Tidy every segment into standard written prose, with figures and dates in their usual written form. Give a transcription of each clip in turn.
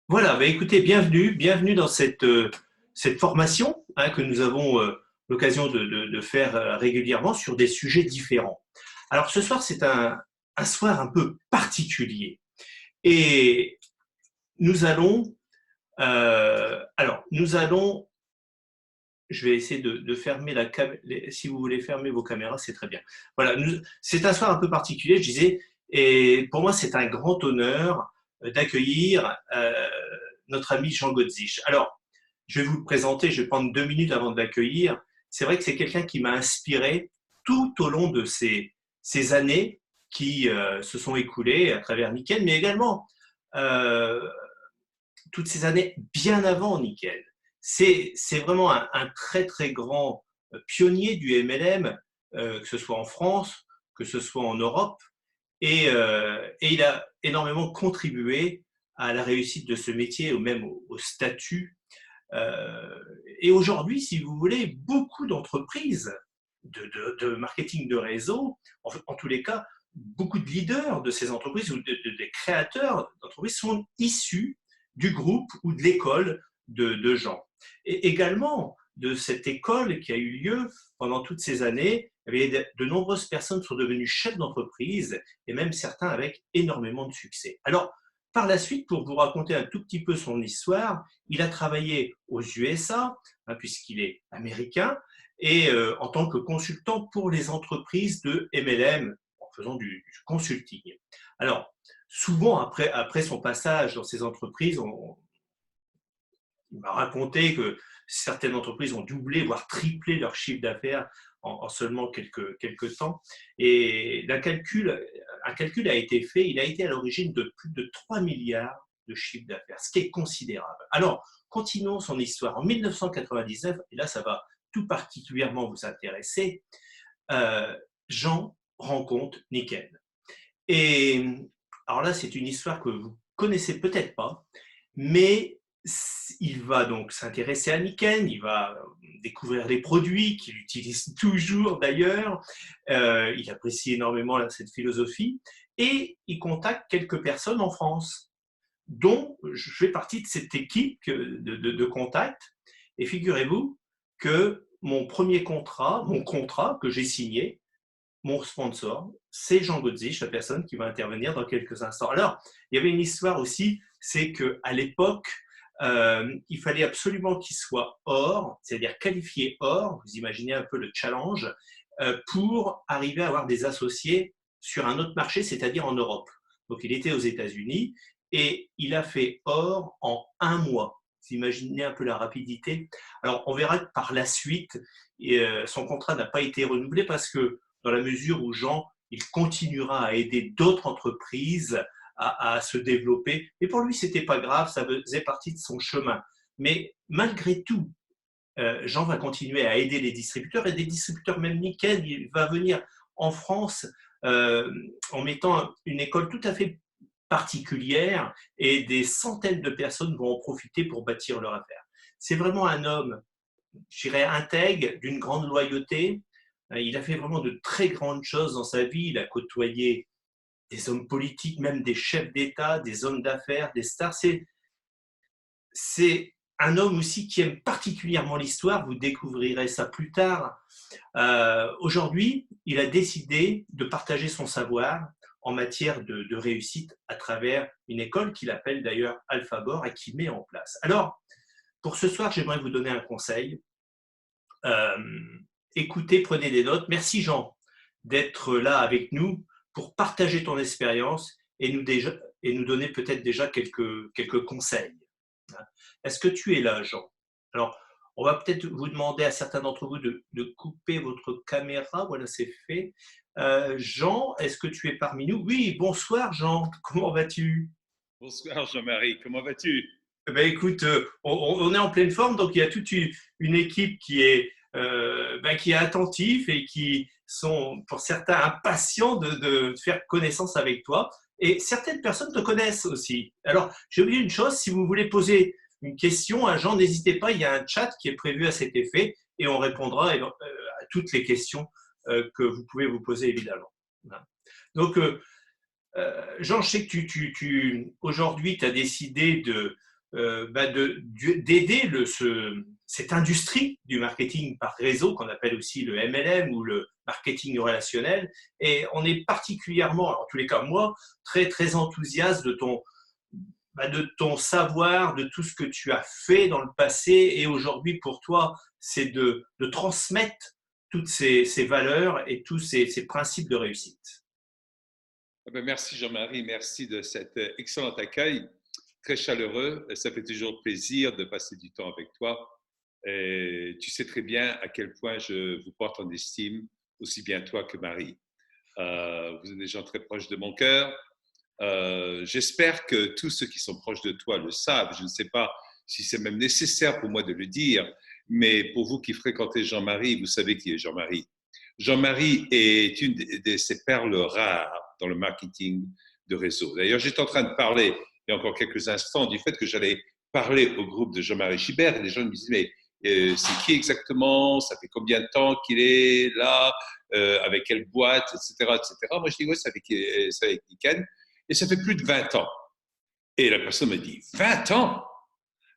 Voilà, bah écoutez, bienvenue dans cette formation que nous avons l'occasion de faire régulièrement sur des sujets différents. Alors ce soir, c'est un soir un peu particulier et nous allons, nous allons, je vais essayer de fermer la caméra, si vous voulez fermer vos caméras, c'est très bien. Voilà, c'est un soir un peu particulier, je disais, et pour moi, c'est un grand honneur d'accueillir notre ami Jean Godzich. Alors, je vais vous le présenter, je vais prendre 2 minutes avant de l'accueillir. C'est vrai que c'est quelqu'un qui m'a inspiré tout au long de ces années qui se sont écoulées à travers Nickel, mais également euh, toutes ces années bien avant Nickel. C'est vraiment un très très grand pionnier du MLM, que ce soit en France, que ce soit en Europe, et il a énormément contribué à la réussite de ce métier, ou même au statut. Euh, et aujourd'hui, si vous voulez, beaucoup d'entreprises de marketing de réseau, en tous les cas, beaucoup de leaders de ces entreprises ou des créateurs d'entreprises sont issus du groupe ou de l'école de Jean. Et également, de cette école qui a eu lieu pendant toutes ces années, de nombreuses personnes sont devenues chefs d'entreprise et même certains avec énormément de succès. Alors, par la suite, pour vous raconter un tout petit peu son histoire, il a travaillé aux USA, puisqu'il est américain, et en tant que consultant pour les entreprises de MLM, en faisant du consulting. Alors, souvent, après son passage dans ces entreprises, il m'a raconté que certaines entreprises ont doublé, voire triplé leur chiffre d'affaires en seulement quelques temps. Et un calcul a été fait, il a été à l'origine de plus de 3 milliards de chiffre d'affaires, ce qui est considérable. Alors, continuons son histoire. En 1999, et là ça va tout particulièrement vous intéresser, euh, Jean rencontre Nickel. Et alors là, c'est une histoire que vous connaissez peut-être pas, mais il va donc s'intéresser à Niken, il va découvrir les produits qu'il utilise toujours d'ailleurs, il apprécie énormément cette philosophie, et il contacte quelques personnes en France, dont je fais partie de cette équipe de contact, et figurez-vous que mon contrat que j'ai signé, mon sponsor, c'est Jean Godzich, la personne qui va intervenir dans quelques instants. Alors, il y avait une histoire aussi, c'est qu'à l'époque, il fallait absolument qu'il soit or, c'est-à-dire qualifié or, vous imaginez un peu le challenge, pour arriver à avoir des associés sur un autre marché, c'est-à-dire en Europe. Donc, il était aux États-Unis et il a fait or en un mois. Vous imaginez un peu la rapidité. Alors, on verra que par la suite, son contrat n'a pas été renouvelé parce que dans la mesure où Jean, il continuera à aider d'autres entreprises à se développer. Et pour lui, c'était pas grave, ça faisait partie de son chemin. Mais malgré tout, Jean va continuer à aider les distributeurs et des distributeurs, même Nickel, il va venir en France en mettant une école tout à fait particulière et des centaines de personnes vont en profiter pour bâtir leur affaire. C'est vraiment un homme, je dirais, intègre, d'une grande loyauté. Il a fait vraiment de très grandes choses dans sa vie. Il a côtoyé des hommes politiques, même des chefs d'État, des hommes d'affaires, des stars. C'est un homme aussi qui aime particulièrement l'histoire. Vous découvrirez ça plus tard. Aujourd'hui, il a décidé de partager son savoir en matière de réussite à travers une école qu'il appelle d'ailleurs Alphabor et qu'il met en place. Alors, pour ce soir, j'aimerais vous donner un conseil. Euh, Écoutez, prenez des notes. Merci Jean d'être là avec nous pour partager ton expérience et nous donner peut-être déjà quelques conseils. Est-ce que tu es là, Jean? Alors, on va peut-être vous demander à certains d'entre vous de couper votre caméra. Voilà, c'est fait. Jean, est-ce que tu es parmi nous? Oui, bonsoir Jean. Comment vas-tu? Bonsoir Jean-Marie, comment vas-tu? Eh ben, écoute, on est en pleine forme, donc il y a toute une équipe qui est attentive et qui sont, pour certains, impatients de faire connaissance avec toi. Et certaines personnes te connaissent aussi. Alors, j'ai oublié une chose, si vous voulez poser une question à Jean, n'hésitez pas, il y a un chat qui est prévu à cet effet et on répondra à toutes les questions que vous pouvez vous poser, évidemment. Donc, Jean, je sais que aujourd'hui, tu as décidé d'aider cette industrie du marketing par réseau qu'on appelle aussi le MLM ou le marketing relationnel. Et on est particulièrement, en tous les cas moi, très très enthousiaste de ton savoir, de tout ce que tu as fait dans le passé. Et aujourd'hui pour toi, c'est de transmettre toutes ces valeurs et tous ces principes de réussite. Merci Jean-Marie, merci de cet excellent accueil, très chaleureux. Ça fait toujours plaisir de passer du temps avec toi. Et tu sais très bien à quel point je vous porte en estime, aussi bien toi que Marie. Vous êtes des gens très proches de mon cœur. J'espère que tous ceux qui sont proches de toi le savent. Je ne sais pas si c'est même nécessaire pour moi de le dire, mais pour vous qui fréquentez Jean-Marie, vous savez qui est Jean-Marie. Jean-Marie est une de ces perles rares dans le marketing de réseau. D'ailleurs, j'étais en train de parler, il y a encore quelques instants, du fait que j'allais parler au groupe de Jean-Marie Gibert, et les gens me disaient, mais c'est qui exactement? Ça fait combien de temps qu'il est là? Avec quelle boîte, etc., etc. Moi, je dis, ouais, c'est avec Niken. Et ça fait plus de 20 ans. Et la personne me dit, 20 ans?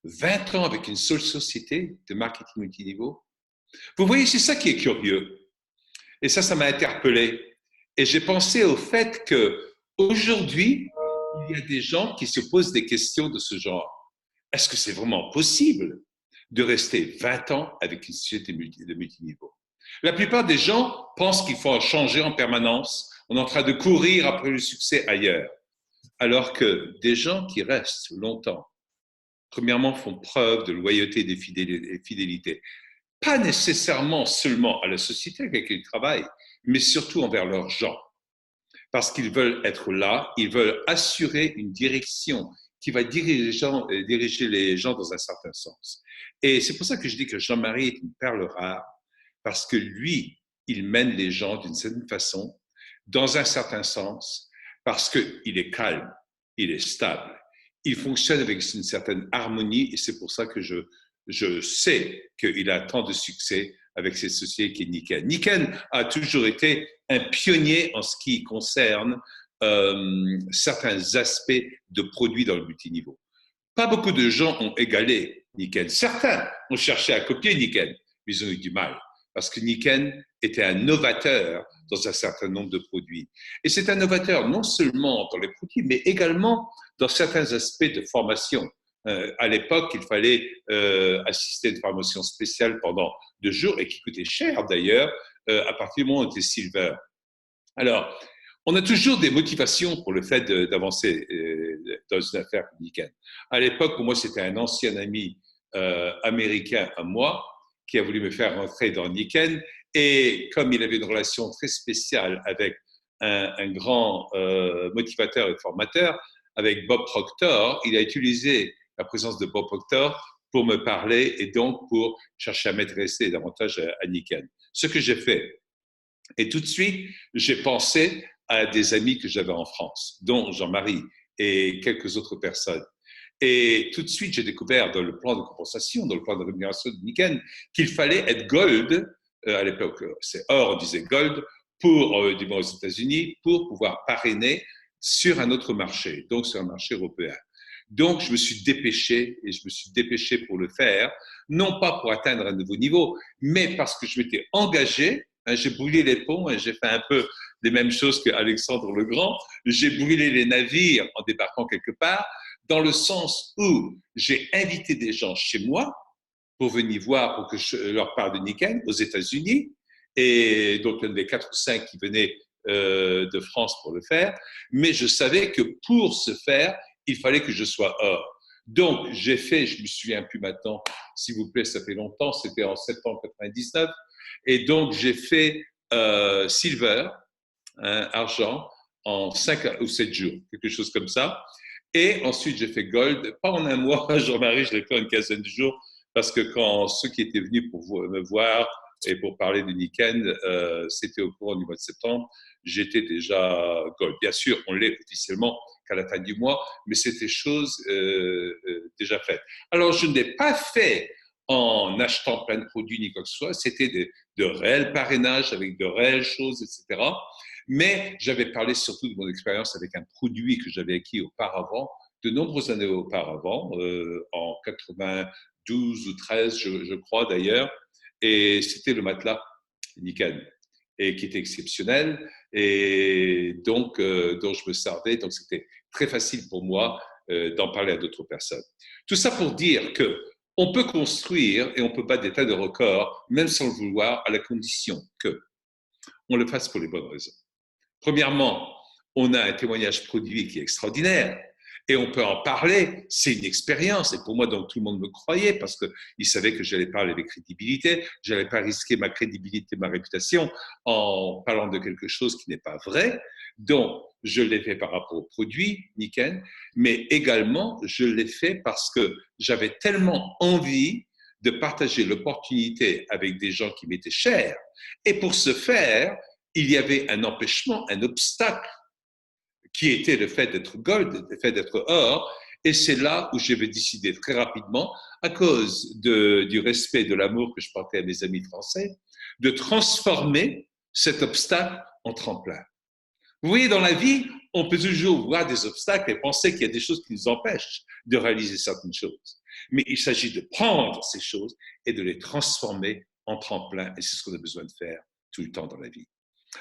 20 ans avec une seule société de marketing multiniveau? Vous voyez, c'est ça qui est curieux. Et ça m'a interpellé. Et j'ai pensé au fait qu'aujourd'hui, il y a des gens qui se posent des questions de ce genre. Est-ce que c'est vraiment possible de rester 20 ans avec une société de multiniveau? La plupart des gens pensent qu'il faut en changer en permanence. On est en train de courir après le succès ailleurs. Alors que des gens qui restent longtemps, premièrement, font preuve de loyauté et de fidélité. Pas nécessairement seulement à la société avec laquelle ils travaillent, mais surtout envers leurs gens. Parce qu'ils veulent être là, ils veulent assurer une direction qui va diriger les gens dans un certain sens. Et c'est pour ça que je dis que Jean-Marie est une perle rare, parce que lui, il mène les gens d'une certaine façon, dans un certain sens, parce qu'il est calme, il est stable, il fonctionne avec une certaine harmonie, et c'est pour ça que je sais qu'il a tant de succès avec cette société qui est Niken. Niken a toujours été un pionnier en ce qui concerne certains aspects de produits dans le multiniveau. Pas beaucoup de gens ont égalé Niken. Certains ont cherché à copier Niken, mais ils ont eu du mal, parce que Niken était un novateur dans un certain nombre de produits. Et c'est un novateur non seulement dans les produits, mais également dans certains aspects de formation. À l'époque, il fallait assister à une formation spéciale pendant 2 jours et qui coûtait cher d'ailleurs à partir du moment où on était silver. Alors, on a toujours des motivations pour le fait d'avancer dans une affaire comme Niken. À l'époque, pour moi, c'était un ancien ami américain à moi qui a voulu me faire rentrer dans Niken. Et comme il avait une relation très spéciale avec un grand motivateur et formateur, avec Bob Proctor, il a utilisé la présence de Bob Proctor pour me parler et donc pour chercher à m'intéresser davantage à Niken. Ce que j'ai fait. Et tout de suite, j'ai pensé à des amis que j'avais en France, dont Jean-Marie et quelques autres personnes. Et tout de suite, j'ai découvert dans le plan de compensation, dans le plan de rémunération de Niken, qu'il fallait être gold, à l'époque, c'est or, on disait gold, du moins aux États-Unis, pour pouvoir parrainer sur un autre marché, donc sur un marché européen. Donc, je me suis dépêché et je me suis dépêché pour le faire, non pas pour atteindre un nouveau niveau, mais parce que je m'étais engagé. J'ai brûlé les ponts et j'ai fait un peu les mêmes choses qu'Alexandre le Grand. J'ai brûlé les navires en débarquant quelque part, dans le sens où j'ai invité des gens chez moi pour venir voir, pour que je leur parle de Niken aux États-Unis. Et donc, il y en avait 4 ou 5 qui venaient de France pour le faire. Mais je savais que pour ce faire, il fallait que je sois hors. Donc, j'ai fait, je me souviens plus maintenant, s'il vous plaît, ça fait longtemps, c'était en septembre 99. Et donc, j'ai fait silver, argent, en 5 ou 7 jours, quelque chose comme ça. Et ensuite, j'ai fait gold, pas en un mois, Jean-Marie, je l'ai fait en une quinzaine de jours, parce que quand ceux qui étaient venus pour me voir et pour parler de Niken, c'était au courant du mois de septembre, j'étais déjà gold. Bien sûr, on l'est officiellement qu'à la fin du mois, mais c'était chose déjà faite. Alors, je ne l'ai pas fait en achetant plein de produits ni quoi que ce soit, c'était de réels parrainages avec de réelles choses, etc. Mais j'avais parlé surtout de mon expérience avec un produit que j'avais acquis auparavant, de nombreuses années auparavant, en 92 ou 13, je crois d'ailleurs, et c'était le matelas Niken, et qui était exceptionnel, et donc dont je me servais, donc c'était très facile pour moi d'en parler à d'autres personnes. Tout ça pour dire que on peut construire et on peut battre des tas de records, même sans le vouloir, à la condition que on le fasse pour les bonnes raisons. Premièrement, on a un témoignage produit qui est extraordinaire et on peut en parler. C'est une expérience. Et pour moi, donc, tout le monde me croyait parce qu'il savait que je n'allais parler avec crédibilité. Je n'allais pas risquer ma crédibilité, ma réputation en parlant de quelque chose qui n'est pas vrai. Donc, je l'ai fait par rapport au produit, Niken, mais également, je l'ai fait parce que j'avais tellement envie de partager l'opportunité avec des gens qui m'étaient chers. Et pour ce faire, il y avait un empêchement, un obstacle qui était le fait d'être gold, le fait d'être or. Et c'est là où j'avais décidé très rapidement, à cause du respect, de l'amour que je portais à mes amis français, de transformer cet obstacle en tremplin. Vous voyez, dans la vie, on peut toujours voir des obstacles et penser qu'il y a des choses qui nous empêchent de réaliser certaines choses. Mais il s'agit de prendre ces choses et de les transformer en tremplin. Et c'est ce qu'on a besoin de faire tout le temps dans la vie.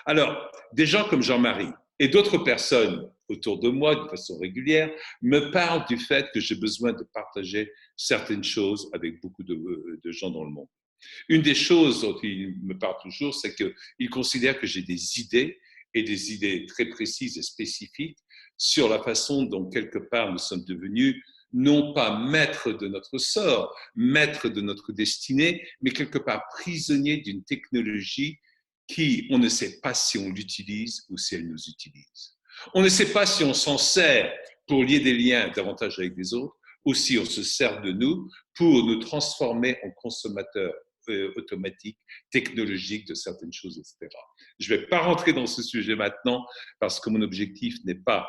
Alors, des gens comme Jean-Marie et d'autres personnes autour de moi de façon régulière me parlent du fait que j'ai besoin de partager certaines choses avec beaucoup de gens dans le monde. Une des choses dont ils me parlent toujours, c'est qu'ils considèrent que j'ai des idées et des idées très précises et spécifiques sur la façon dont quelque part nous sommes devenus non pas maîtres de notre sort, maîtres de notre destinée, mais quelque part prisonniers d'une technologie qui, on ne sait pas si on l'utilise ou si elle nous utilise. On ne sait pas si on s'en sert pour lier des liens davantage avec les autres ou si on se sert de nous pour nous transformer en consommateurs automatiques, technologiques de certaines choses, etc. Je ne vais pas rentrer dans ce sujet maintenant parce que mon objectif n'est pas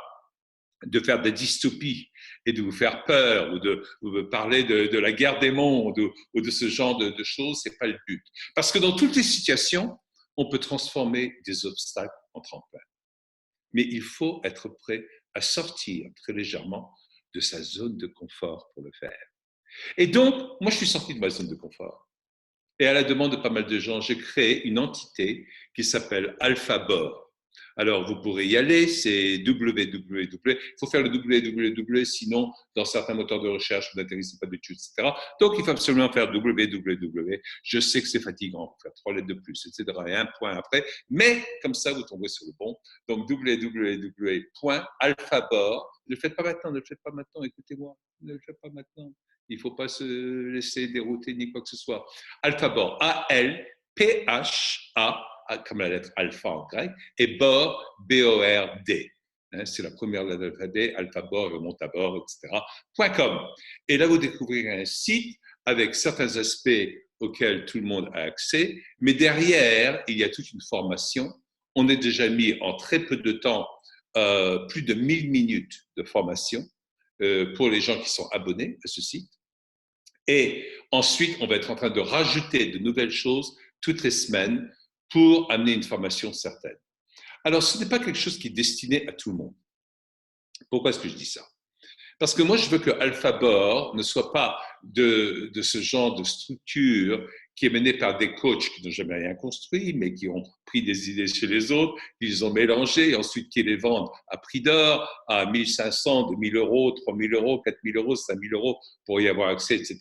de faire des dystopies et de vous faire peur ou de parler de la guerre des mondes ou de ce genre de choses, ce n'est pas le but. Parce que dans toutes les situations, on peut transformer des obstacles en tremplin. Mais il faut être prêt à sortir très légèrement de sa zone de confort pour le faire. Et donc, moi, je suis sorti de ma zone de confort. Et à la demande de pas mal de gens, j'ai créé une entité qui s'appelle AlphaBor. Alors, vous pourrez y aller, c'est www. Il faut faire le www, sinon, dans certains moteurs de recherche, vous n'atterrissez pas dessus, etc. Donc, il faut absolument faire www. Je sais que c'est fatigant, il faut faire 3 lettres de plus, etc. Et un point après. Mais, comme ça, vous tomberez sur le bon. Donc, www.alphabor. Ne le faites pas maintenant, ne le faites pas maintenant, écoutez-moi. Ne le faites pas maintenant. Il ne faut pas se laisser dérouter ni quoi que ce soit. Alphabor, A-L-P-H-A, comme la lettre alpha en grec, et bord, B-O-R-D. C'est la première lettre de l'alphabet, alphabor, remonte à bord, etc. .com. Et là, vous découvrirez un site avec certains aspects auxquels tout le monde a accès, mais derrière, il y a toute une formation. On est déjà mis en très peu de temps plus de 1000 minutes de formation pour les gens qui sont abonnés à ce site. Et ensuite, on va être en train de rajouter de nouvelles choses toutes les semaines pour amener une formation certaine. Alors, ce n'est pas quelque chose qui est destiné à tout le monde. Pourquoi est-ce que je dis ça? Parce que moi, je veux que AlphaBor ne soit pas de ce genre de structure qui est menée par des coachs qui n'ont jamais rien construit, mais qui ont pris des idées chez les autres, qui les ont mélangées, et ensuite qui les vendent à prix d'or, à 1500, 2000 euros, 3000 euros, 4000 euros, 5000 euros pour y avoir accès, etc.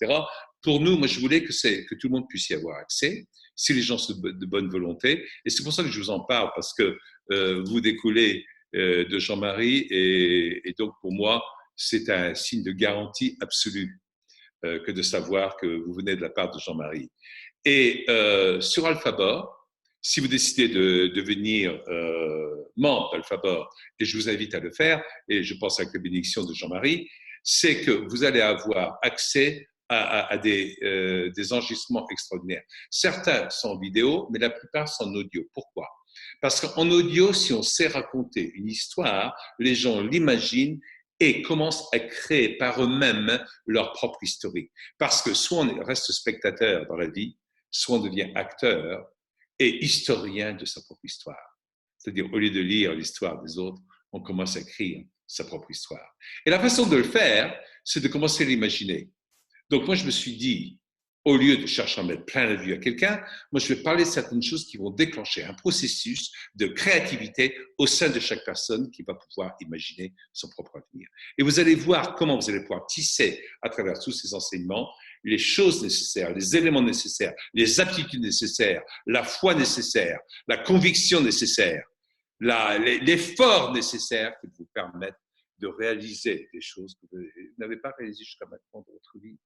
Pour nous, moi, je voulais que tout le monde puisse y avoir accès, si les gens sont de bonne volonté. Et c'est pour ça que je vous en parle, parce que vous découlez de Jean-Marie, et donc pour moi, c'est un signe de garantie absolue que de savoir que vous venez de la part de Jean-Marie. Et sur AlphaBor, si vous décidez de devenir membre d'AlphaBor, et je vous invite à le faire, et je pense avec la bénédiction de Jean-Marie, c'est que vous allez avoir accès à des enregistrements extraordinaires. Certains sont en vidéo, mais la plupart sont en audio. Pourquoi? Parce qu'en audio, si on sait raconter une histoire, les gens l'imaginent et commencent à créer par eux-mêmes leur propre historique. Parce que soit on reste spectateur dans la vie, soit on devient acteur et historien de sa propre histoire. C'est-à-dire, au lieu de lire l'histoire des autres, on commence à écrire sa propre histoire. Et la façon de le faire, c'est de commencer à l'imaginer. Donc moi, je me suis dit, au lieu de chercher à mettre plein la vue à quelqu'un, moi, je vais parler de certaines choses qui vont déclencher un processus de créativité au sein de chaque personne qui va pouvoir imaginer son propre avenir. Et vous allez voir comment vous allez pouvoir tisser à travers tous ces enseignements les choses nécessaires, les éléments nécessaires, les aptitudes nécessaires, la foi nécessaire, la conviction nécessaire, l'effort nécessaire qui vous permettent de réaliser des choses que vous n'avez pas réalisées jusqu'à maintenant dans votre vie.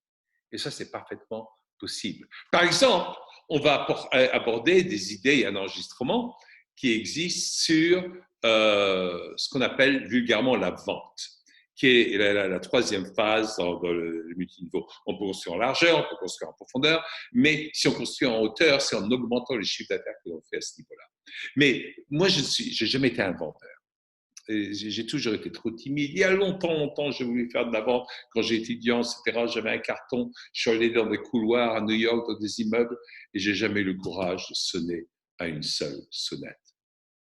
Et ça, c'est parfaitement possible. Par exemple, on va aborder des idées et un enregistrement qui existent sur ce qu'on appelle vulgairement la vente, qui est la troisième phase dans le multiniveau. On peut construire en largeur, on peut construire en profondeur, mais si on construit en hauteur, c'est en augmentant les chiffres d'affaires que l'on fait à ce niveau-là. Mais moi, je n'ai jamais été un vendeur. J'ai toujours été trop timide. Il y a longtemps, j'ai voulu faire de la vente. Quand j'étais étudiant, etc., j'avais un carton. Je suis allé dans des couloirs à New York, dans des immeubles, et j'ai jamais eu le courage de sonner à une seule sonnette.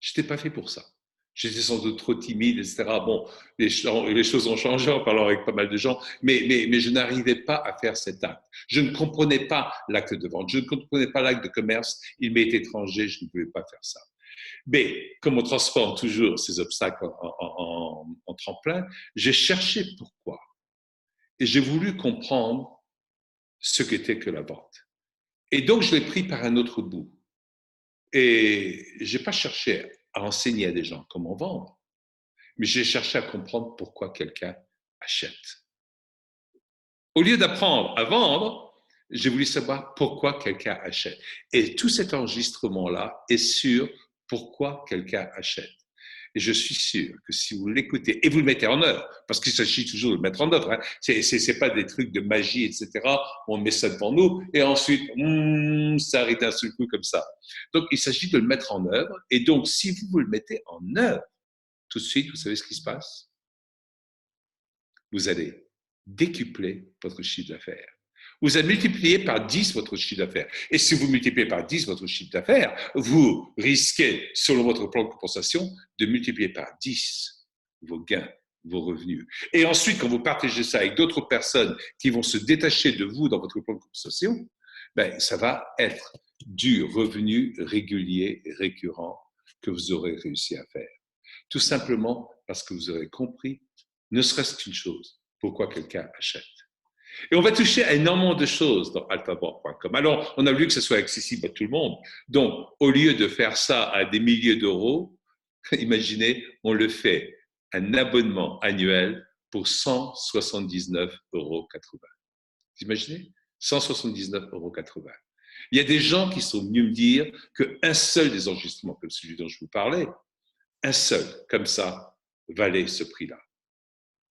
Je n'étais pas fait pour ça. J'étais sans doute trop timide, etc. Bon, les choses ont changé en parlant avec pas mal de gens, mais je n'arrivais pas à faire cet acte. Je ne comprenais pas l'acte de vente. Je ne comprenais pas l'acte de commerce. Il m'est étranger. Je ne pouvais pas faire ça. Mais comme on transforme toujours ces obstacles en tremplin, j'ai cherché pourquoi. Et j'ai voulu comprendre ce qu'était que la vente. Et donc, je l'ai pris par un autre bout. Et je n'ai pas cherché à enseigner à des gens comment vendre, mais j'ai cherché à comprendre pourquoi quelqu'un achète. Au lieu d'apprendre à vendre, j'ai voulu savoir pourquoi quelqu'un achète. Et tout cet enregistrement-là est sur pourquoi quelqu'un achète. Et je suis sûr que si vous l'écoutez et vous le mettez en œuvre, parce qu'il s'agit toujours de le mettre en œuvre, hein, c'est pas des trucs de magie, etc. On met ça devant nous et ensuite, ça arrive d'un seul coup comme ça. Donc, il s'agit de le mettre en œuvre. Et donc, si vous le mettez en œuvre, tout de suite, vous savez ce qui se passe? Vous allez décupler votre chiffre d'affaires. Vous allez multiplier par 10 votre chiffre d'affaires. Et si vous multipliez par 10 votre chiffre d'affaires, vous risquez, selon votre plan de compensation, de multiplier par 10 vos gains, vos revenus. Et ensuite, quand vous partagez ça avec d'autres personnes qui vont se détacher de vous dans votre plan de compensation, ben, ça va être du revenu régulier et récurrent que vous aurez réussi à faire. Tout simplement parce que vous aurez compris, ne serait-ce qu'une chose, pourquoi quelqu'un achète. Et on va toucher à énormément de choses dans alphabord.com. Alors, on a voulu que ce soit accessible à tout le monde. Donc, au lieu de faire ça à des milliers d'euros, imaginez, on le fait un abonnement annuel pour 179,80 €. Vous imaginez 179,80 €. Il y a des gens qui sont venus me dire qu'un seul des enregistrements comme celui dont je vous parlais, un seul, comme ça, valait ce prix-là.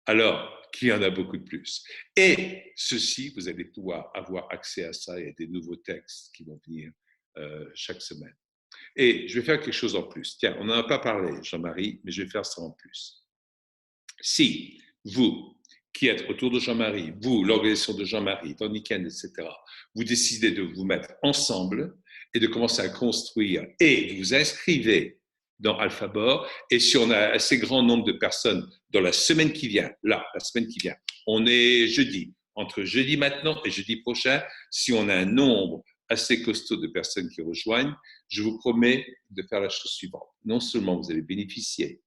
Alors qu'il y en a beaucoup de plus. Et ceci, vous allez pouvoir avoir accès à ça. Il y a des nouveaux textes qui vont venir chaque semaine. Et je vais faire quelque chose en plus. Tiens, on n'en a pas parlé, Jean-Marie, mais je vais faire ça en plus. Si vous, qui êtes autour de Jean-Marie, vous, l'organisation de Jean-Marie, Tony Ken, etc., vous décidez de vous mettre ensemble et de commencer à construire et vous inscrivez dans Alphabord, et si on a assez grand nombre de personnes dans la semaine qui vient, la semaine qui vient, on est jeudi, entre jeudi maintenant et jeudi prochain, si on a un nombre assez costaud de personnes qui rejoignent, je vous promets de faire la chose suivante. Non seulement vous allez bénéficier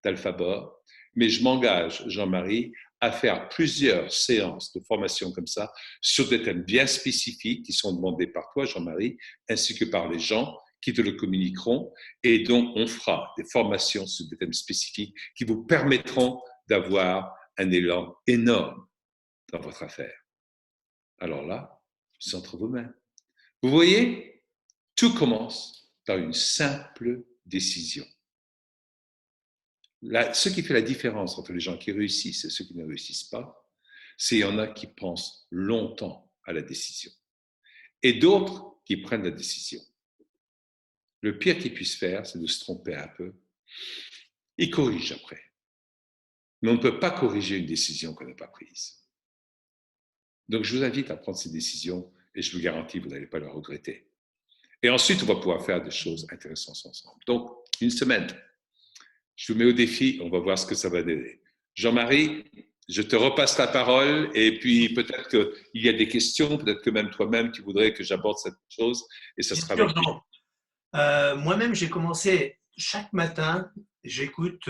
d'Alphabord, mais je m'engage, Jean-Marie, à faire plusieurs séances de formation comme ça sur des thèmes bien spécifiques qui sont demandés par toi, Jean-Marie, ainsi que par les gens qui te le communiqueront, et donc on fera des formations sur des thèmes spécifiques qui vous permettront d'avoir un élan énorme dans votre affaire. Alors là, c'est entre vos mains. Vous voyez, tout commence par une simple décision. Ce qui fait la différence entre les gens qui réussissent et ceux qui ne réussissent pas, c'est qu'il y en a qui pensent longtemps à la décision et d'autres qui prennent la décision. Le pire qu'ils puissent faire, c'est de se tromper un peu. Ils corrigent après. Mais on ne peut pas corriger une décision qu'on n'a pas prise. Donc, je vous invite à prendre ces décisions et je vous garantis, vous n'allez pas le regretter. Et ensuite, on va pouvoir faire des choses intéressantes ensemble. Donc, une semaine, je vous mets au défi, on va voir ce que ça va donner. Jean-Marie, je te repasse la parole et puis peut-être qu'il y a des questions, peut-être que même toi-même, tu voudrais que j'aborde cette chose et ce Bien sera sûr, avec Jean. Moi-même, j'ai commencé chaque matin, j'écoute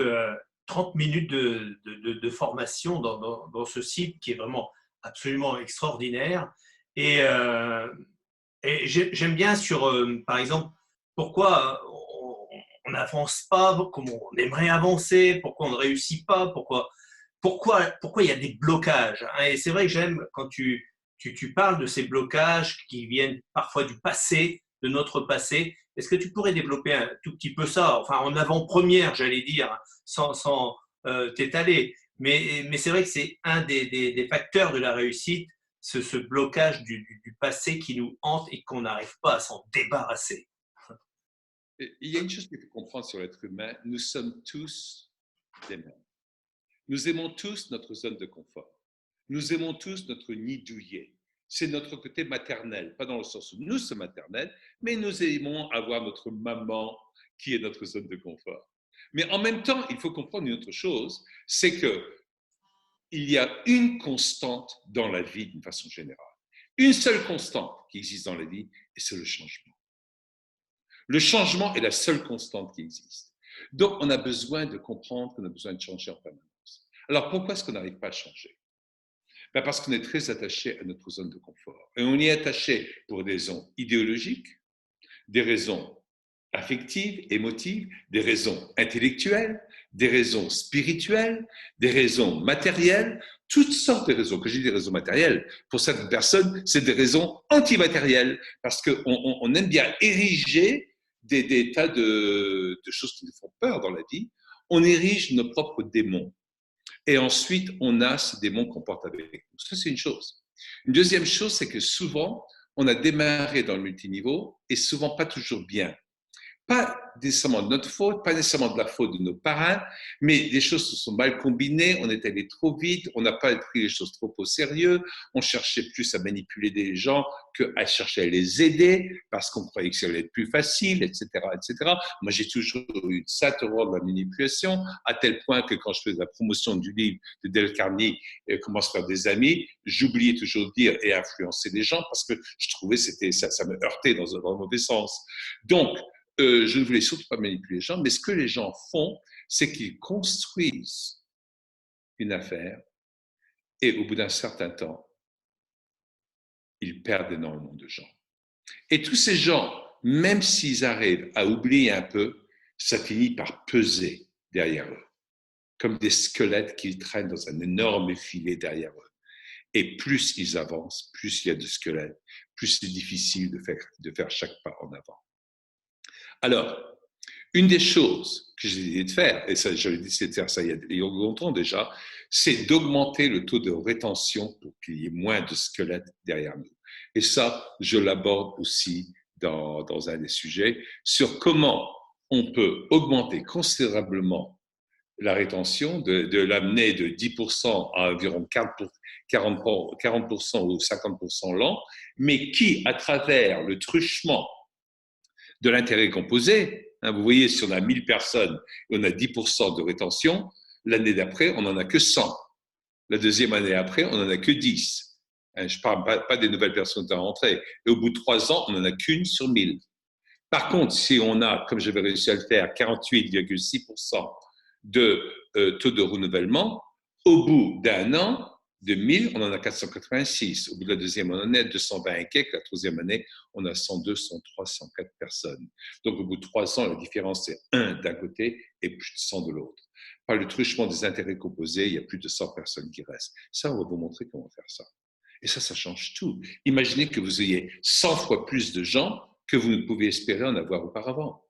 30 minutes de formation dans ce site qui est vraiment absolument extraordinaire. Et, euh, et j'aime bien sur, par exemple, pourquoi on n'avance pas comme on aimerait avancer, pourquoi on ne réussit pas, pourquoi il y a des blocages, hein. Et c'est vrai que j'aime quand tu parles de ces blocages qui viennent parfois du passé, de notre passé. Est-ce que tu pourrais développer un tout petit peu ça, enfin en avant-première, j'allais dire, sans t'étaler. Mais c'est vrai que c'est un des facteurs de la réussite, ce blocage du passé qui nous hante et qu'on n'arrive pas à s'en débarrasser. Il y a une chose qu'il faut comprendre sur l'être humain, nous sommes tous des mêmes. Nous aimons tous notre zone de confort. Nous aimons tous notre nid douillet. C'est notre côté maternel, pas dans le sens où nous sommes maternels, mais nous aimons avoir notre maman qui est notre zone de confort. Mais en même temps, il faut comprendre une autre chose, c'est que il y a une constante dans la vie d'une façon générale. Une seule constante qui existe dans la vie, et c'est le changement. Le changement est la seule constante qui existe. Donc, on a besoin de comprendre qu'on a besoin de changer en permanence. Alors, pourquoi est-ce qu'on n'arrive pas à changer? Parce qu'on est très attaché à notre zone de confort. Et on y est attaché pour des raisons idéologiques, des raisons affectives, émotives, des raisons intellectuelles, des raisons spirituelles, des raisons matérielles, toutes sortes de raisons. Quand je dis des raisons matérielles, pour certaines personnes, c'est des raisons antimatérielles, parce qu'on aime bien ériger des tas de choses qui nous font peur dans la vie. On érige nos propres démons. Et ensuite, on a ces démons qu'on porte avec nous. Ça, c'est une chose. Une deuxième chose, c'est que souvent, on a démarré dans le multiniveau et souvent pas toujours bien. Pas nécessairement de notre faute, pas nécessairement de la faute de nos parents, mais des choses se sont mal combinées, on est allé trop vite, on n'a pas pris les choses trop au sérieux, on cherchait plus à manipuler des gens qu'à chercher à les aider parce qu'on croyait que ça allait être plus facile, etc., etc. Moi, j'ai toujours eu une sainte horreur de la manipulation, à tel point que quand je faisais la promotion du livre de Dale Carnegie, Comment se faire des amis, j'oubliais toujours de dire et influencer les gens parce que je trouvais que ça me heurtait dans le mauvais sens. Donc, je ne voulais surtout pas manipuler les gens, mais ce que les gens font, c'est qu'ils construisent une affaire et au bout d'un certain temps, ils perdent énormément de gens. Et tous ces gens, même s'ils arrivent à oublier un peu, ça finit par peser derrière eux, comme des squelettes qu'ils traînent dans un énorme filet derrière eux. Et plus ils avancent, plus il y a de squelettes, plus c'est difficile de faire chaque pas en avant. Alors, une des choses que j'ai décidé de faire, et ça, j'avais décidé de faire ça il y a longtemps déjà, c'est d'augmenter le taux de rétention pour qu'il y ait moins de squelettes derrière nous. Et ça, je l'aborde aussi dans un des sujets sur comment on peut augmenter considérablement la rétention, de l'amener de 10% à environ 40% ou 50% l'an, mais qui, à travers le truchement de l'intérêt composé, hein, vous voyez, si on a 1000 personnes et on a 10% de rétention, l'année d'après, on n'en a que 100. La deuxième année après, on n'en a que 10. Hein, je ne parle pas des nouvelles personnes à rentrer. Et au bout de 3 ans, on n'en a qu'une sur 1000. Par contre, si on a, comme j'avais réussi à le faire, 48,6% de taux de renouvellement, au bout d'un an, de 1000, on en a 486. Au bout de la deuxième, on en est à 220 et quelques. La troisième année, on a 102, 103, 104 personnes. Donc, au bout de 3 ans, la différence, c'est 1 d'un côté et plus de 100 de l'autre. Par le truchement des intérêts composés, il y a plus de 100 personnes qui restent. Ça, on va vous montrer comment faire ça. Et ça change tout. Imaginez que vous ayez 100 fois plus de gens que vous ne pouvez espérer en avoir auparavant.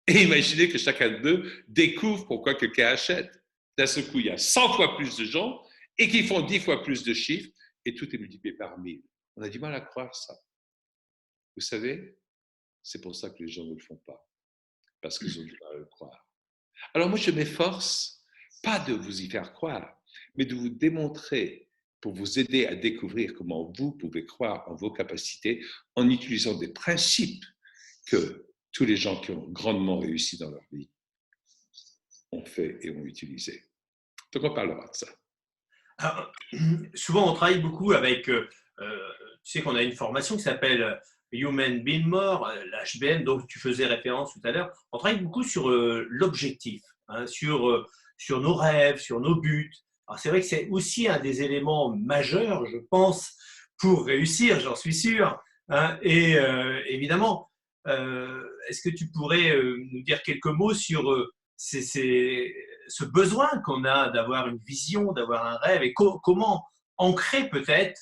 Et imaginez que chacun d'eux découvre pourquoi quelqu'un achète. D'un seul coup, il y a 100 fois plus de gens et qui font 10 fois plus de chiffres et tout est multiplié par 1000. On a du mal à croire ça. Vous savez, c'est pour ça que les gens ne le font pas, parce qu'ils ont du mal à le croire. Alors moi, je m'efforce pas de vous y faire croire, mais de vous démontrer pour vous aider à découvrir comment vous pouvez croire en vos capacités en utilisant des principes que tous les gens qui ont grandement réussi dans leur vie ont fait et ont utilisé. Donc, on parlera de ça. Alors, souvent, on travaille beaucoup avec, tu sais qu'on a une formation qui s'appelle Human Being More, l'HBM, donc tu faisais référence tout à l'heure. On travaille beaucoup sur l'objectif, hein, sur nos rêves, sur nos buts. Alors, c'est vrai que c'est aussi un des éléments majeurs, je pense, pour réussir, j'en suis sûr. Hein. Et évidemment, est-ce que tu pourrais nous dire quelques mots sur ce besoin qu'on a d'avoir une vision, d'avoir un rêve, et comment ancrer peut-être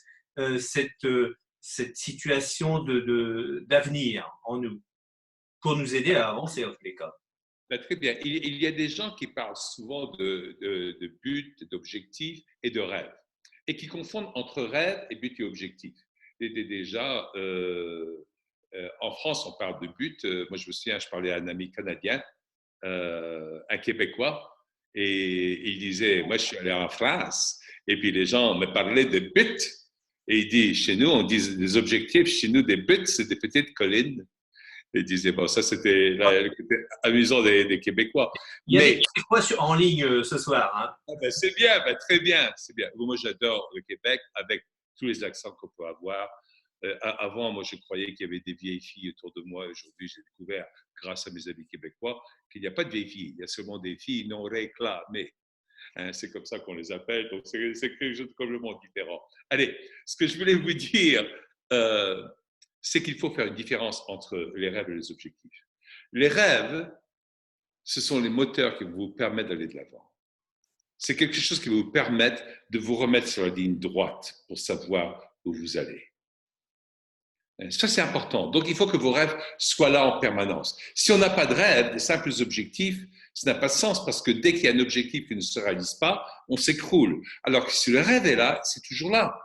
cette situation d'avenir en nous, pour nous aider à avancer en tous les cas. Ben, très bien. Il y a des gens qui parlent souvent de buts, d'objectifs et de rêves, et qui confondent entre rêve et but et objectif. Déjà, en France, on parle de but. Moi, je me souviens, je parlais à un ami canadien, un Québécois, et il disait, moi, je suis allé en France, et puis les gens me parlaient de buts. Et il dit, chez nous, on dit des objectifs, chez nous, des buts, c'est des petites collines. Et il disait, bon, ça, c'était le côté amusant des Québécois. Il y a des Mais Québécois en ligne ce soir. Hein. ah ben, c'est bien, ben, très bien, c'est bien. Moi, j'adore le Québec avec tous les accents qu'on peut avoir. Avant, moi, je croyais qu'il y avait des vieilles filles autour de moi. Aujourd'hui, j'ai découvert, grâce à mes amis québécois, qu'il n'y a pas de vieilles filles. Il y a seulement des filles non réclamées. Hein, c'est comme ça qu'on les appelle. Donc, c'est quelque chose de complètement différent. Allez, ce que je voulais vous dire, euh, c'est qu'il faut faire une différence entre les rêves et les objectifs. Les rêves, ce sont les moteurs qui vous permettent d'aller de l'avant. C'est quelque chose qui va vous permettre de vous remettre sur la ligne droite pour savoir où vous allez. Ça, c'est important. Donc, il faut que vos rêves soient là en permanence. Si on n'a pas de rêve, des simples objectifs, ça n'a pas de sens parce que dès qu'il y a un objectif qui ne se réalise pas, on s'écroule. Alors que si le rêve est là, c'est toujours là.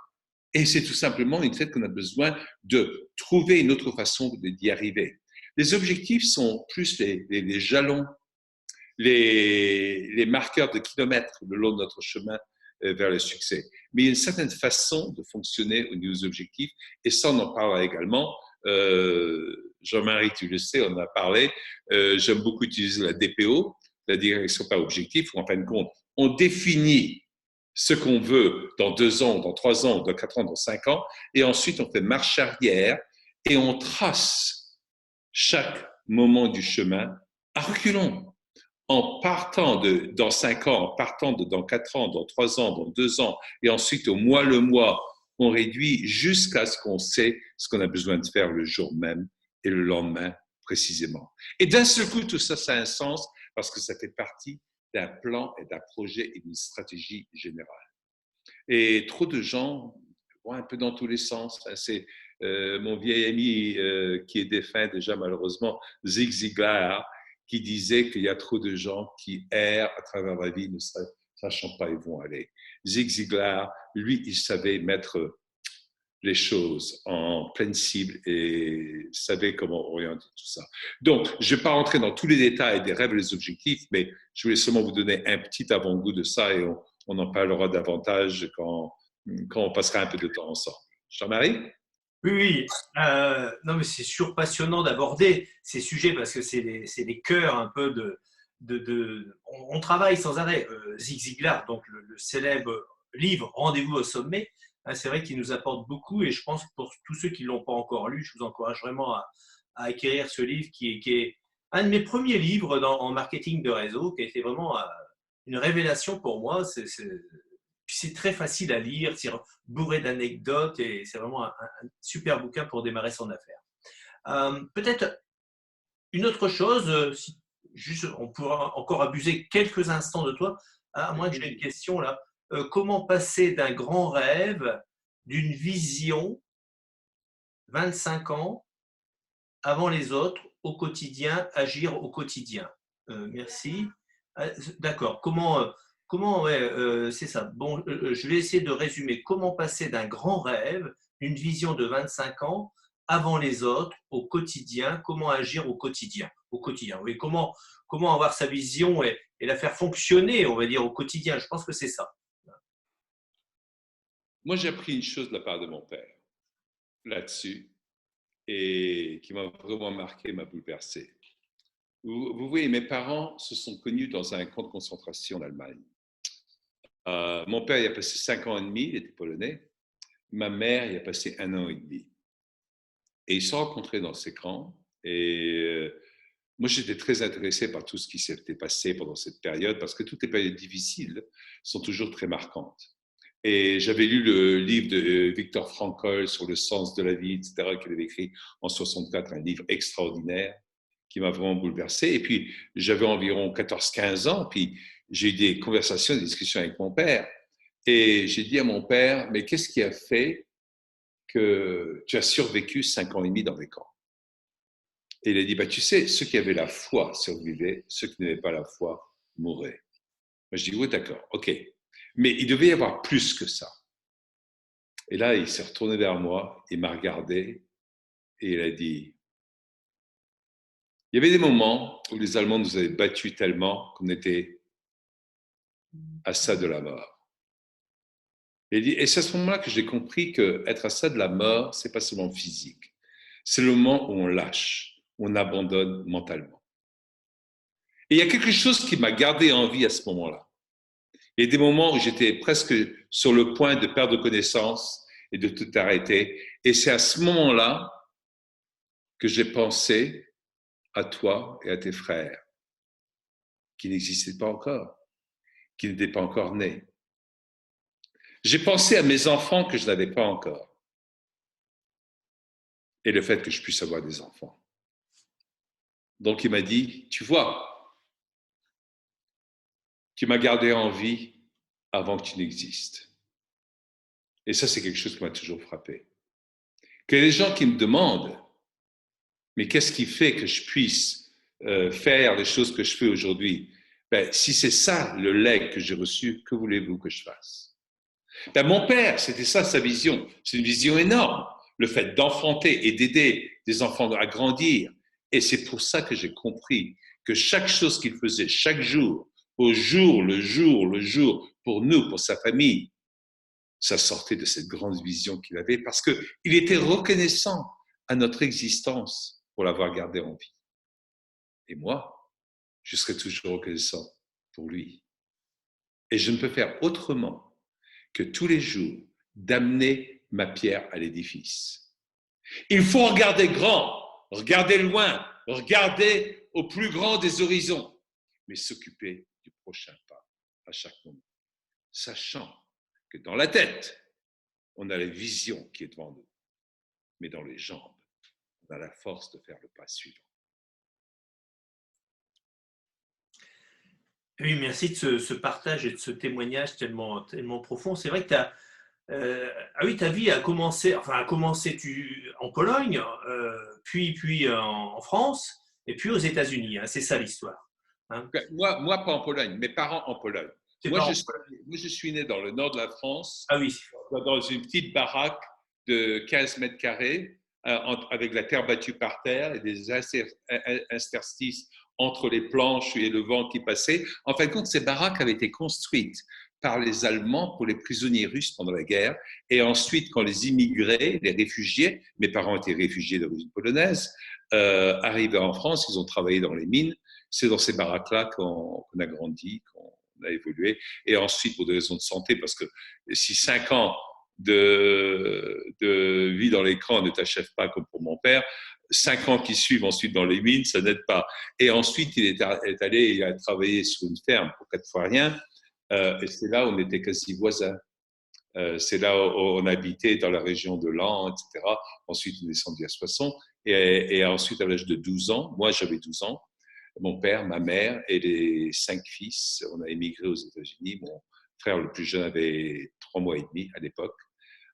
Et c'est tout simplement une fait qu'on a besoin de trouver une autre façon d'y arriver. Les objectifs sont plus les jalons, les marqueurs de kilomètres le long de notre chemin vers le succès. Mais il y a une certaine façon de fonctionner au niveau des objectifs, et ça, on en parlera également. Jean-Marie, tu le sais, on en a parlé. J'aime beaucoup utiliser la DPO, la direction par objectif, où en fin de compte, on définit ce qu'on veut dans 2 ans, dans 3 ans, dans 4 ans, dans 5 ans, et ensuite on fait marche arrière et on trace chaque moment du chemin à reculons en partant dans 5 ans, en partant dans 4 ans, dans 3 ans, dans 2 ans, et ensuite au mois le mois, on réduit jusqu'à ce qu'on sait ce qu'on a besoin de faire le jour même et le lendemain précisément. Et d'un seul coup, tout ça, ça a un sens parce que ça fait partie d'un plan et d'un projet et d'une stratégie générale. Et trop de gens vont un peu dans tous les sens. C'est mon vieil ami qui est défunt déjà malheureusement, Zig Ziglar, qui disait qu'il y a trop de gens qui errent à travers la vie, ne sachant pas où ils vont aller. Zig Ziglar, lui, il savait mettre les choses en pleine cible et savait comment orienter tout ça. Donc, je ne vais pas rentrer dans tous les détails des rêves et des objectifs, mais je voulais seulement vous donner un petit avant-goût de ça et on en parlera davantage quand on passera un peu de temps ensemble. Jean-Marie? Oui, oui. Non, mais c'est surpassionnant d'aborder ces sujets parce que c'est les cœurs un peu on travaille sans arrêt. Zig Ziglar, donc le célèbre livre Rendez-vous au sommet, hein, c'est vrai qu'il nous apporte beaucoup et je pense que pour tous ceux qui ne l'ont pas encore lu, je vous encourage vraiment à acquérir ce livre qui est un de mes premiers livres en marketing de réseau, qui a été vraiment une révélation pour moi. C'est très facile à lire, c'est bourré d'anecdotes et c'est vraiment un super bouquin pour démarrer son affaire. Peut-être une autre chose, si juste on pourra encore abuser quelques instants de toi, à moins que j'ai une question là. Comment passer d'un grand rêve, d'une vision, 25 ans, avant les autres, au quotidien, agir au quotidien? Merci. D'accord. Comment ouais, c'est ça. Bon, je vais essayer de résumer. Comment passer d'un grand rêve, une vision de 25 ans, avant les autres, au quotidien? Comment agir au quotidien? Au quotidien, oui. Comment avoir sa vision et la faire fonctionner, on va dire, au quotidien? Je pense que c'est ça. Moi, j'ai appris une chose de la part de mon père là-dessus et qui m'a vraiment marqué, m'a bouleversé. Vous voyez, mes parents se sont connus dans un camp de concentration en Allemagne. Mon père, il a passé 5 ans et demi, il était polonais. Ma mère, il a passé 1 an et demi. Et ils se sont rencontrés dans ces camps. Et moi, j'étais très intéressé par tout ce qui s'était passé pendant cette période, parce que toutes les périodes difficiles sont toujours très marquantes. Et j'avais lu le livre de Viktor Frankl sur le sens de la vie, etc., qu'il avait écrit en 64, un livre extraordinaire qui m'a vraiment bouleversé. Et puis, j'avais environ 14-15 ans, puis j'ai eu des conversations, des discussions avec mon père. Et j'ai dit à mon père, mais qu'est-ce qui a fait que tu as survécu 5 ans et demi dans les camps? Et il a dit, bah, tu sais, ceux qui avaient la foi survivaient, ceux qui n'avaient pas la foi mouraient. Moi, je dis, oui, d'accord, ok. Mais il devait y avoir plus que ça. Et là, il s'est retourné vers moi, il m'a regardé et il a dit, il y avait des moments où les Allemands nous avaient battus tellement qu'on était à ça de la mort. Et c'est à ce moment-là que j'ai compris qu'être à ça de la mort, c'est pas seulement physique. C'est le moment où on lâche, on abandonne mentalement. Et il y a quelque chose qui m'a gardé en vie à ce moment-là. Il y a des moments où j'étais presque sur le point de perdre connaissance et de tout arrêter. Et c'est à ce moment-là que j'ai pensé à toi et à tes frères qui n'existaient pas encore, qui n'étaient pas encore nés. J'ai pensé à mes enfants que je n'avais pas encore et le fait que je puisse avoir des enfants. Donc il m'a dit, tu vois, tu m'as gardé en vie avant que tu n'existes. Et ça, c'est quelque chose qui m'a toujours frappé. Que les gens qui me demandent, mais qu'est-ce qui fait que je puisse faire les choses que je fais aujourd'hui? Ben, si c'est ça le legs que j'ai reçu, que voulez-vous que je fasse? Ben, mon père, c'était ça sa vision. C'est une vision énorme. Le fait d'enfanter et d'aider des enfants à grandir. Et c'est pour ça que j'ai compris que chaque chose qu'il faisait, chaque jour, au jour, le jour, le jour, pour nous, pour sa famille, ça sortait de cette grande vision qu'il avait parce qu'il était reconnaissant à notre existence pour l'avoir gardé en vie. Et moi, je serai toujours reconnaissant pour lui. Et je ne peux faire autrement que tous les jours d'amener ma pierre à l'édifice. Il faut regarder grand, regarder loin, regarder au plus grand des horizons, mais s'occuper du prochain pas à chaque moment, sachant que dans la tête, on a la vision qui est devant nous, mais dans les jambes, on a la force de faire le pas suivant. Oui, merci de ce partage et de ce témoignage tellement, tellement profond. C'est vrai que ah oui, ta vie a commencé en Pologne, puis en France, et puis aux États-Unis. Hein, c'est ça l'histoire. Hein. Moi, pas en Pologne, mes parents en Pologne. Tes Moi parents. je suis né dans le nord de la France, Ah oui. dans une petite baraque de 15 mètres carrés, avec la terre battue par terre et des interstices entre les planches et le vent qui passait. En fin de compte, ces baraques avaient été construites par les Allemands pour les prisonniers russes pendant la guerre. Et ensuite, quand les immigrés, les réfugiés, mes parents étaient réfugiés d'origine polonaise, arrivaient en France, ils ont travaillé dans les mines. C'est dans ces baraques-là qu'on a grandi, qu'on a évolué. Et ensuite, pour des raisons de santé, parce que si 5 ans de vie dans l'écran ne t'achève pas comme pour mon père, 5 ans qui suivent ensuite dans les mines, ça n'aide pas. Et ensuite, il est allé, il a travaillé sur une ferme pour 4 fois rien. Et c'est là où on était quasi voisins. C'est là où on habitait dans la région de Laon, etc. Ensuite, on est descendu à Soissons. Et ensuite, à l'âge de 12 ans, moi j'avais 12 ans, mon père, ma mère et les 5 fils, on a émigré aux États-Unis. Mon frère le plus jeune avait 3 mois et demi à l'époque.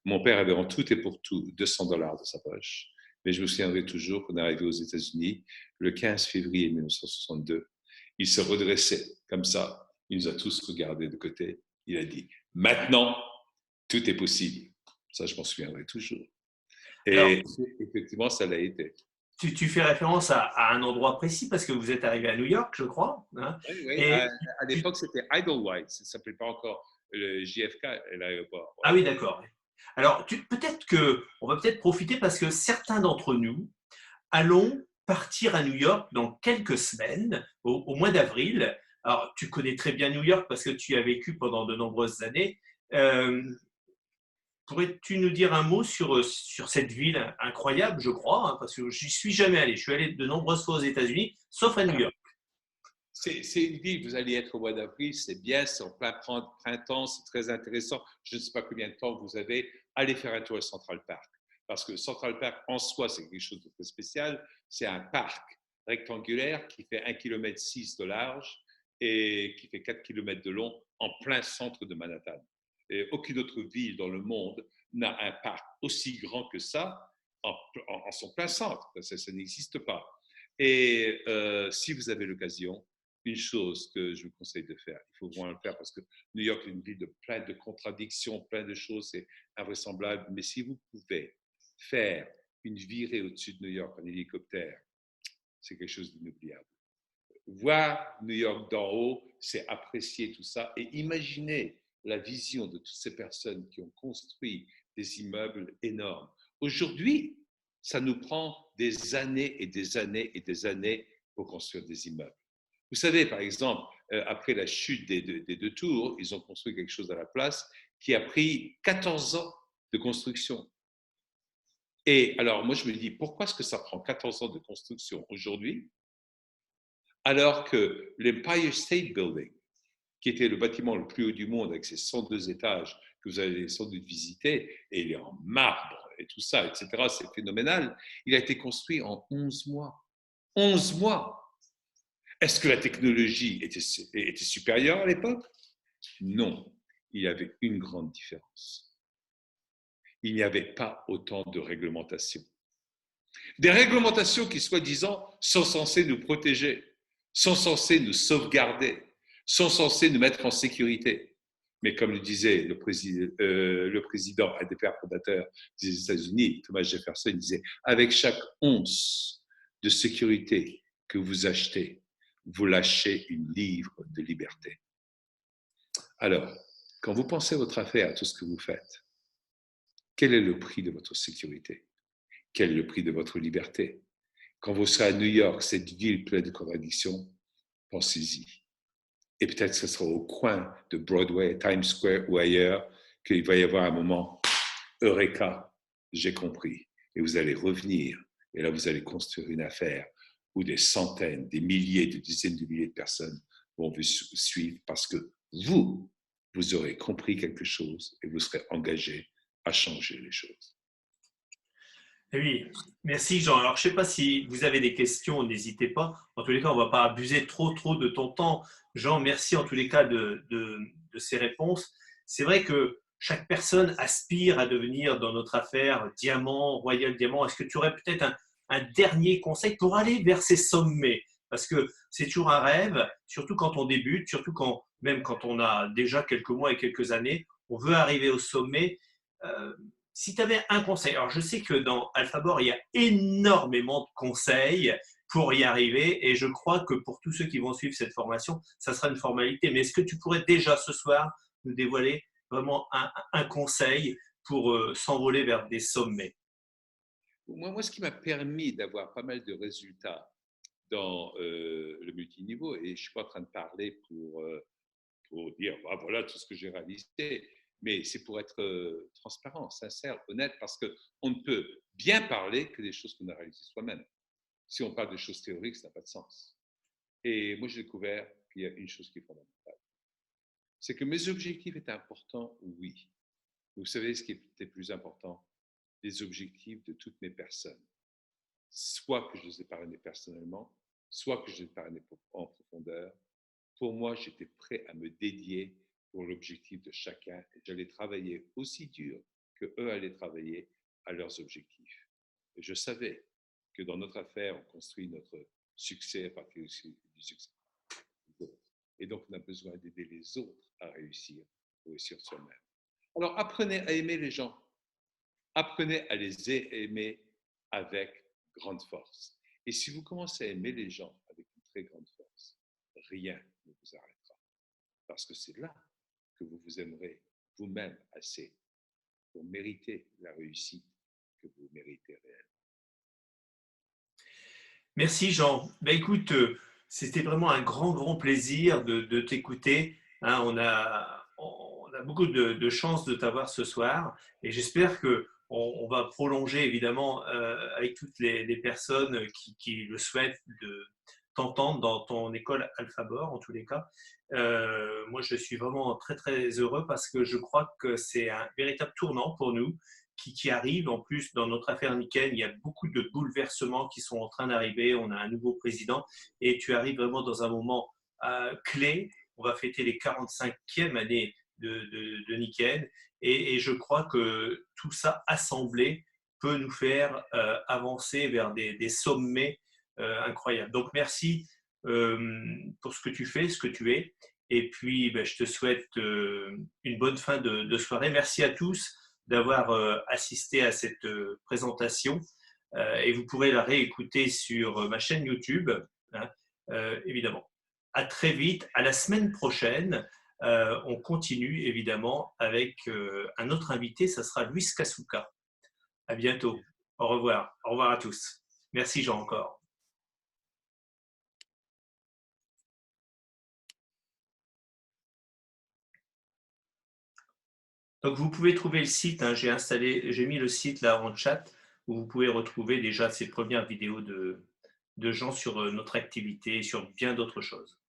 Mon père avait en tout et pour tout $200 de sa poche. Mais je me souviendrai toujours qu'on est arrivé aux États-Unis le 15 février 1962. Il se redressait comme ça. Il nous a tous regardés de côté. Il a dit, maintenant, tout est possible. Ça, je m'en souviendrai toujours. Alors, Et effectivement, ça l'a été. tu fais référence à un endroit précis parce que vous êtes arrivé à New York, je crois. Hein, Oui, oui. et À l'époque, c'était Idlewild. Ça ne s'appelait pas encore le JFK, l'aéroport. ah oui, d'accord. Alors, peut-être on va peut-être profiter parce que certains d'entre nous allons partir à New York dans quelques semaines, au mois d'avril. Alors, tu connais très bien New York parce que tu y as vécu pendant de nombreuses années. Euh, Pourrais-tu nous dire un mot sur cette ville incroyable, je crois, hein, parce que je n'y suis jamais allé. Je suis allé de nombreuses fois aux États-Unis, sauf à New York. C'est une ville, vous allez être au mois d'avril, c'est bien, c'est en plein printemps, c'est très intéressant. Je ne sais pas combien de temps vous avez. Allez faire un tour à Central Park. Parce que Central Park, en soi, c'est quelque chose de très spécial. C'est un parc rectangulaire qui fait 1,6 km de large et qui fait 4 km de long en plein centre de Manhattan. Et aucune autre ville dans le monde n'a un parc aussi grand que ça en son plein centre. Ça n'existe pas. Et si vous avez l'occasion, une chose que je vous conseille de faire, il faut vraiment le faire parce que New York est une ville de plein de contradictions, plein de choses, c'est invraisemblable. Mais si vous pouvez faire une virée au-dessus de New York en hélicoptère, c'est quelque chose d'inoubliable. Voir New York d'en haut, c'est apprécier tout ça et imaginer la vision de toutes ces personnes qui ont construit des immeubles énormes. Aujourd'hui, ça nous prend des années et des années et des années pour construire des immeubles. Vous savez, par exemple, après la chute des deux tours, ils ont construit quelque chose à la place qui a pris 14 ans de construction. Et alors, moi, je me dis, pourquoi est-ce que ça prend 14 ans de construction aujourd'hui, alors que l'Empire State Building, qui était le bâtiment le plus haut du monde avec ses 102 étages, que vous allez sans doute visiter, et il est en marbre et tout ça, etc., c'est phénoménal, il a été construit en 11 mois. 11 mois. Est-ce que la technologie était supérieure à l'époque? Non. Il y avait une grande différence. Il n'y avait pas autant de réglementations. Des réglementations qui, soi-disant, sont censées nous protéger, sont censées nous sauvegarder, sont censées nous mettre en sécurité. Mais comme le disait le président, un des pères fondateurs des États-Unis, Thomas Jefferson, il disait, avec chaque once de sécurité que vous achetez, vous lâchez une livre de liberté. Alors, quand vous pensez à votre affaire, à tout ce que vous faites, quel est le prix de votre sécurité? Quel est le prix de votre liberté? Quand vous serez à New York, cette ville pleine de contradictions, pensez-y. Et peut-être que ce sera au coin de Broadway, Times Square ou ailleurs qu'il va y avoir un moment, Eureka, j'ai compris. Et vous allez revenir. Et là, vous allez construire une affaire où des centaines, des milliers, des dizaines de milliers de personnes vont vous suivre parce que vous aurez compris quelque chose et vous serez engagé à changer les choses. Oui, merci Jean. Alors, je ne sais pas si vous avez des questions, n'hésitez pas. En tous les cas, on ne va pas abuser trop de ton temps. Jean, merci en tous les cas de ces réponses. C'est vrai que chaque personne aspire à devenir dans notre affaire diamant, royal diamant. Est-ce que tu aurais peut-être un dernier conseil pour aller vers ces sommets? Parce que c'est toujours un rêve, surtout quand on débute, surtout même quand on a déjà quelques mois et quelques années, on veut arriver au sommet. Euh, Si tu avais un conseil, alors je sais que dans Alphabor, il y a énormément de conseils pour y arriver et je crois que pour tous ceux qui vont suivre cette formation, ça sera une formalité. Mais est-ce que tu pourrais déjà ce soir nous dévoiler vraiment un conseil pour s'envoler vers des sommets? Moi, ce qui m'a permis d'avoir pas mal de résultats dans le multiniveau, et je ne suis pas en train de parler pour dire ah, voilà tout ce que j'ai réalisé, mais c'est pour être transparent, sincère, honnête, parce qu'on ne peut bien parler que des choses qu'on a réalisées soi-même. Si on parle de choses théoriques, ça n'a pas de sens. Et moi, j'ai découvert qu'il y a une chose qui est fondamentale. C'est que mes objectifs étaient importants, oui. Vous savez ce qui était plus important? Les objectifs de toutes mes personnes. Soit que je les ai parrainés personnellement, soit que je les ai parrainés en profondeur. Pour moi, j'étais prêt à me dédier pour l'objectif de chacun et j'allais travailler aussi dur que eux allaient travailler à leurs objectifs. Et je savais que dans notre affaire, on construit notre succès à partir du succès des autres. Et donc, on a besoin d'aider les autres à réussir soi-même. Alors, apprenez à aimer les gens. Apprenez à les aimer avec grande force. Et si vous commencez à aimer les gens avec une très grande force, rien ne vous arrêtera. Parce que c'est là que vous vous aimerez vous-même assez pour mériter la réussite que vous méritez réellement. Merci Jean. Ben, écoute, C'était vraiment un grand plaisir de t'écouter. Hein, on a beaucoup de chance de t'avoir ce soir et j'espère que on va prolonger évidemment avec toutes les personnes qui le souhaitent de t'entendre dans ton école Alphabor en tous les cas. Moi, je suis vraiment très heureux parce que je crois que c'est un véritable tournant pour nous qui arrive. En plus, dans notre affaire Niken, il y a beaucoup de bouleversements qui sont en train d'arriver. On a un nouveau président et tu arrives vraiment dans un moment clé. On va fêter les 45e années de Niken et je crois que tout ça assemblé peut nous faire avancer vers des sommets incroyables. Donc merci pour ce que tu fais, ce que tu es. Et puis, ben, je te souhaite une bonne fin de soirée. Merci à tous d'avoir assisté à cette présentation et vous pourrez la réécouter sur ma chaîne YouTube, hein, évidemment. À très vite, à la semaine prochaine. On continue évidemment avec un autre invité, ça sera Luis Kasuka. À bientôt. Au revoir. Au revoir à tous. Merci Jean encore. Donc vous pouvez trouver le site, hein, j'ai mis le site là en chat où vous pouvez retrouver déjà ces premières vidéos de gens sur notre activité et sur bien d'autres choses.